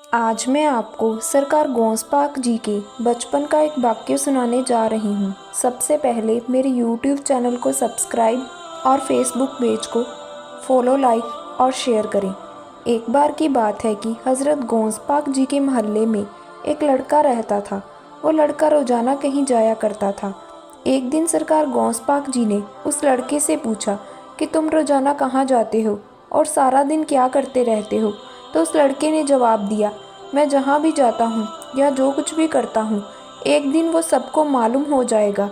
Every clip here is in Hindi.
आज मैं आपको सरकार गौंसपाक जी के बचपन का एक वाक्य सुनाने जा रही हूँ। सबसे पहले मेरे YouTube चैनल को सब्सक्राइब और फेसबुक पेज को फॉलो, लाइक और शेयर करें। एक बार की बात है कि हज़रत गौंसपाक जी के मोहल्ले में एक लड़का रहता था। वो लड़का रोज़ाना कहीं जाया करता था। एक दिन सरकार गौंसपाक जी ने उस लड़के से पूछा कि तुम रोज़ाना कहाँ जाते हो और सारा दिन क्या करते रहते हो। तो उस लड़के ने जवाब दिया, मैं जहाँ भी जाता हूँ या जो कुछ भी करता हूँ एक दिन वो सबको मालूम हो जाएगा।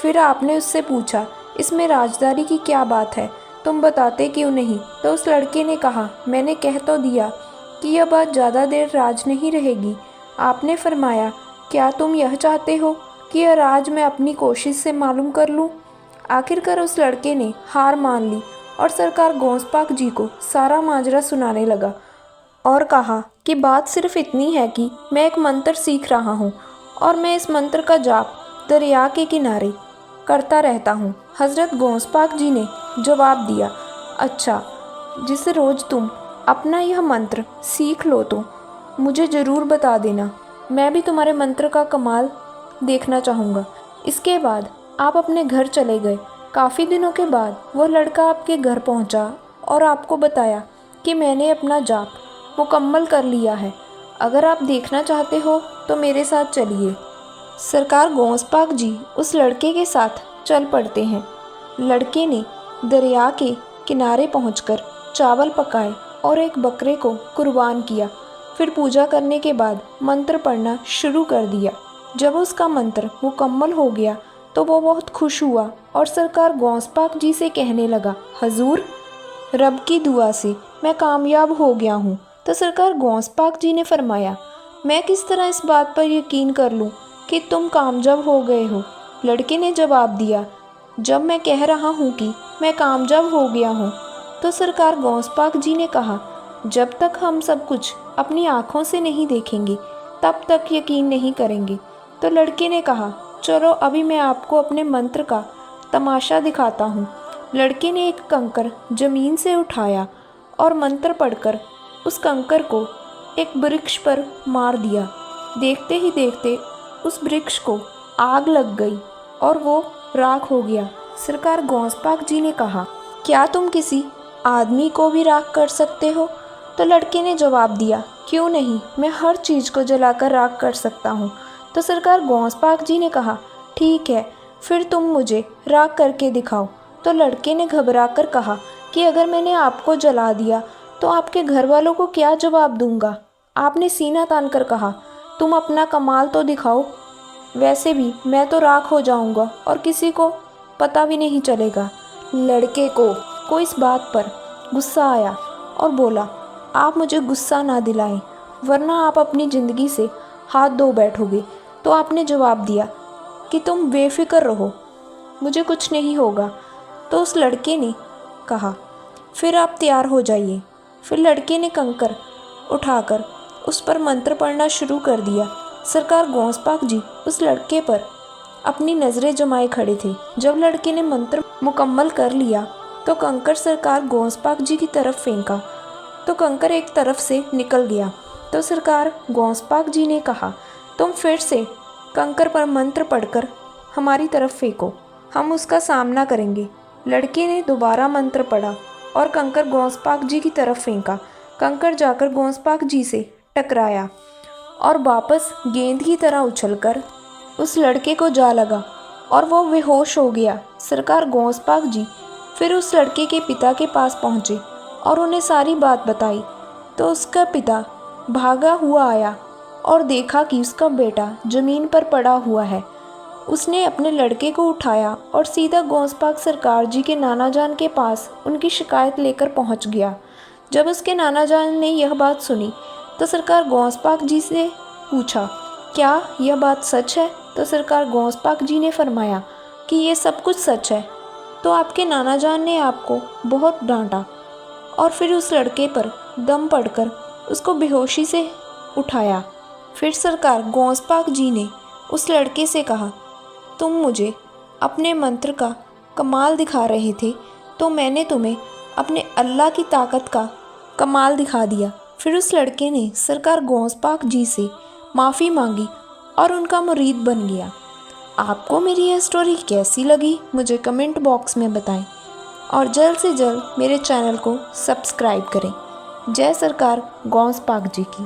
फिर आपने उससे पूछा, इसमें राजदारी की क्या बात है, तुम बताते क्यों नहीं। तो उस लड़के ने कहा, मैंने कह तो दिया कि यह बात ज़्यादा देर राज नहीं रहेगी। आपने फरमाया, क्या तुम यह चाहते हो कि यह राज मैं अपनी कोशिश से मालूम कर लूँ। आखिरकार उस लड़के ने हार मान ली और सरकार गौंसपाक जी को सारा माजरा सुनाने लगा और कहा कि बात सिर्फ इतनी है कि मैं एक मंत्र सीख रहा हूँ और मैं इस मंत्र का जाप दरिया के किनारे करता रहता हूँ। हज़रत गौंसपाक जी ने जवाब दिया, अच्छा, जिस रोज़ तुम अपना यह मंत्र सीख लो तो मुझे ज़रूर बता देना, मैं भी तुम्हारे मंत्र का कमाल देखना चाहूँगा। इसके बाद आप अपने घर चले गए। काफ़ी दिनों के बाद वह लड़का आपके घर पहुँचा और आपको बताया कि मैंने अपना जाप मुकम्मल कर लिया है। अगर आप देखना चाहते हो तो मेरे साथ चलिए। सरकार गौंसपाक जी उस लड़के के साथ चल पड़ते हैं। लड़के ने दरिया के किनारे पहुंचकर चावल पकाए और एक बकरे को कुर्बान किया। फिर पूजा करने के बाद मंत्र पढ़ना शुरू कर दिया। जब उसका मंत्र मुकम्मल हो गया तो वो बहुत खुश हुआ और सरकार गौंसपाक जी से कहने लगा, हजूर, रब की दुआ से मैं कामयाब हो गया हूँ। तो सरकार गौंसपाक जी ने फरमाया, मैं किस तरह इस बात पर यकीन कर लूँ कि तुम कामयाब हो गए हो। लड़के ने जवाब दिया, जब मैं कह रहा हूँ कि मैं कामयाब हो गया हूँ। तो सरकार गौंसपाक जी ने कहा, जब तक हम सब कुछ अपनी आँखों से नहीं देखेंगे तब तक यकीन नहीं करेंगे। तो लड़के ने कहा, चलो अभी मैं आपको अपने मंत्र का तमाशा दिखाता हूँ। लड़के ने एक कंकर जमीन से उठाया और मंत्र पढ़कर उस कंकर को एक वृक्ष पर मार दिया। देखते ही देखते उस वृक्ष को आग लग गई और वो राख हो गया। सरकार गौंसपाक जी ने कहा, क्या तुम किसी आदमी को भी राख कर सकते हो। तो लड़के ने जवाब दिया, क्यों नहीं, मैं हर चीज़ को जलाकर राख कर सकता हूँ। तो सरकार गौंसपाक जी ने कहा, ठीक है, फिर तुम मुझे राख करके दिखाओ। तो लड़के ने घबरा कर कहा कि अगर मैंने आपको जला दिया तो आपके घर वालों को क्या जवाब दूंगा। आपने सीना तान कर कहा, तुम अपना कमाल तो दिखाओ, वैसे भी मैं तो राख हो जाऊंगा और किसी को पता भी नहीं चलेगा। लड़के को इस बात पर गुस्सा आया और बोला, आप मुझे गुस्सा ना दिलाएं वरना आप अपनी ज़िंदगी से हाथ धो बैठोगे। तो आपने जवाब दिया कि तुम बेफिक्र रहो, मुझे कुछ नहीं होगा। तो उस लड़के ने कहा, फिर आप तैयार हो जाइए। फिर लड़के ने कंकर उठाकर उस पर मंत्र पढ़ना शुरू कर दिया। सरकार गौंसपाक जी उस लड़के पर अपनी नज़रें जमाए खड़े थे। जब लड़के ने मंत्र मुकम्मल कर लिया तो कंकर सरकार गौंसपाक जी की तरफ फेंका तो कंकर एक तरफ से निकल गया। तो सरकार गौंसपाक जी ने कहा, तुम फिर से कंकर पर मंत्र पढ़कर हमारी तरफ फेंको, हम उसका सामना करेंगे। लड़के ने दोबारा मंत्र पढ़ा और कंकर गौंसपाक जी की तरफ फेंका। कंकर जाकर गौंसपाक जी से टकराया और वापस गेंद की तरह उछलकर उस लड़के को जा लगा और वो बेहोश हो गया। सरकार गौंसपाक जी फिर उस लड़के के पिता के पास पहुँचे और उन्हें सारी बात बताई। तो उसका पिता भागा हुआ आया और देखा कि उसका बेटा ज़मीन पर पड़ा हुआ है। उसने अपने लड़के को उठाया और सीधा गौंसपाक सरकार जी के नाना जान के पास उनकी शिकायत लेकर पहुंच गया। जब उसके नाना जान ने यह बात सुनी तो सरकार गौंसपाक जी से पूछा, क्या यह बात सच है। तो सरकार गौंसपाक जी ने फरमाया कि ये सब कुछ सच है। तो आपके नाना जान ने आपको बहुत डांटा और फिर उस लड़के पर दम पड़कर उसको बेहोशी से उठाया। फिर सरकार गौंसपाक जी ने उस लड़के से कहा, तुम मुझे अपने मंत्र का कमाल दिखा रहे थे तो मैंने तुम्हें अपने अल्लाह की ताकत का कमाल दिखा दिया। फिर उस लड़के ने सरकार गौस पाक जी से माफ़ी मांगी और उनका मुरीद बन गया। आपको मेरी यह स्टोरी कैसी लगी मुझे कमेंट बॉक्स में बताएं और जल्द से जल्द मेरे चैनल को सब्सक्राइब करें। जय सरकार गौस पाक जी की।